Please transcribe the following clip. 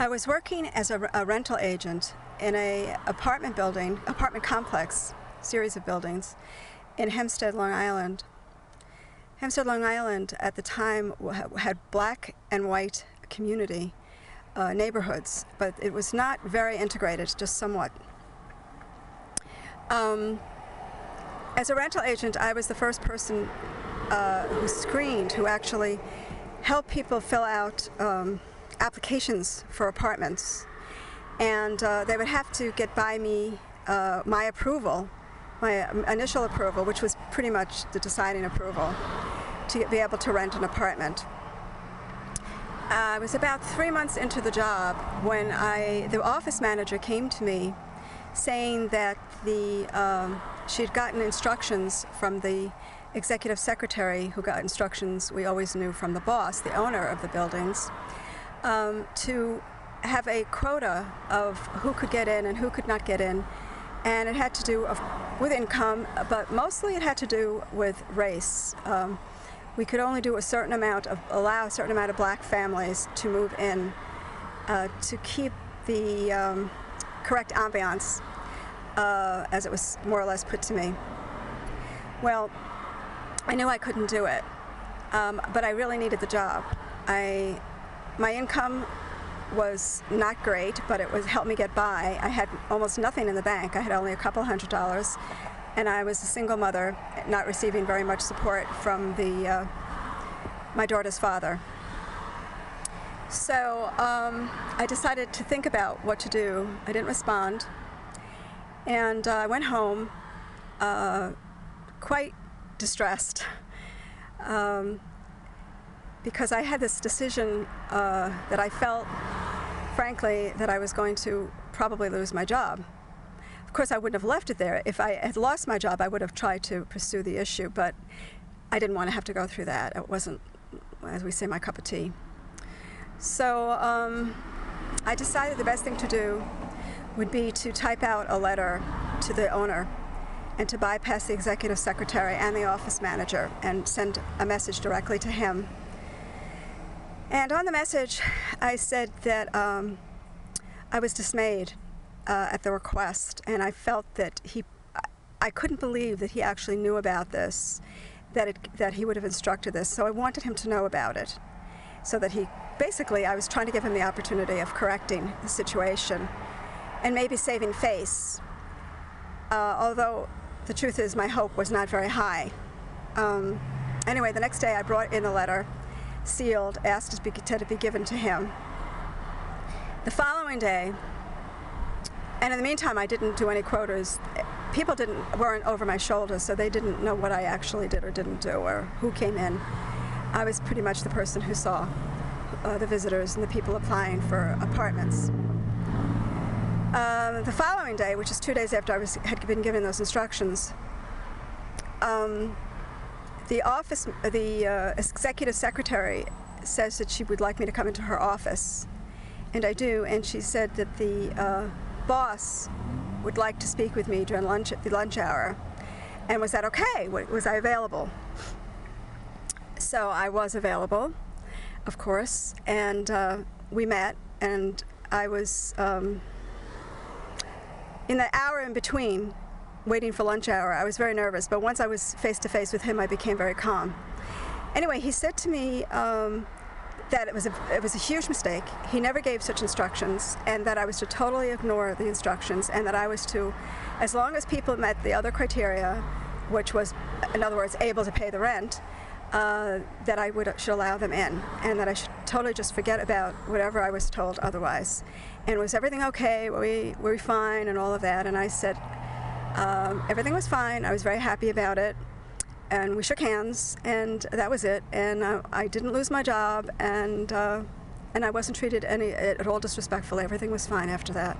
I was working as a rental agent in a apartment complex, series of buildings, in Hempstead, Long Island. Hempstead, Long Island at the time had black and white community neighborhoods, but it was not very integrated, just somewhat. As a rental agent, I was the first person who screened, who actually helped people fill out applications for apartments, and they would have to get by me my approval, my initial approval, which was pretty much the deciding approval to be able to rent an apartment. I was about 3 months into the job when the office manager came to me saying that she'd gotten instructions from the executive secretary, who got instructions we always knew from the boss, the owner of the buildings, to have a quota of who could get in and who could not get in. And it had to do with income, but mostly it had to do with race. We could only do allow a certain amount of black families to move in to keep the correct ambiance, as it was more or less put to me. Well, I knew I couldn't do it, but I really needed the job. My income was not great, but it helped me get by. I had almost nothing in the bank. I had only a couple $100s, and I was a single mother, not receiving very much support from my daughter's father. So I decided to think about what to do. I didn't respond, and I went home quite distressed, because I had this decision that I felt, frankly, that I was going to probably lose my job. Of course, I wouldn't have left it there. If I had lost my job, I would have tried to pursue the issue, but I didn't want to have to go through that. It wasn't, as we say, my cup of tea. So I decided the best thing to do would be to type out a letter to the owner and to bypass the executive secretary and the office manager and send a message directly to him. And on the message, I said that I was dismayed at the request, and I felt that I couldn't believe that he actually knew about this, that he would have instructed this. So I wanted him to know about it, so that basically, I was trying to give him the opportunity of correcting the situation and maybe saving face, although the truth is my hope was not very high. Anyway, the next day I brought in the letter, sealed, asked to be given to him. The following day, and in the meantime I didn't do any quotas. People weren't over my shoulder, so they didn't know what I actually did or didn't do or who came in. I was pretty much the person who saw the visitors and the people applying for apartments. The following day, which is 2 days after I had been given those instructions, the executive secretary says that she would like me to come into her office, and I do, and she said that the boss would like to speak with me during the lunch hour, and was that okay? Was I available? So I was available, of course, and we met, and I was in the hour in between waiting for lunch hour. I was very nervous, but once I was face-to-face with him, I became very calm. Anyway, he said to me that it was a huge mistake. He never gave such instructions, and that I was to totally ignore the instructions, and that I was to, as long as people met the other criteria, which was, in other words, able to pay the rent, that I should allow them in, and that I should totally just forget about whatever I was told otherwise. And was everything okay? Were we fine? And all of that. And I said, everything was fine. I was very happy about it. And we shook hands, and that was it. And I didn't lose my job, and I wasn't treated at all disrespectfully. Everything was fine after that.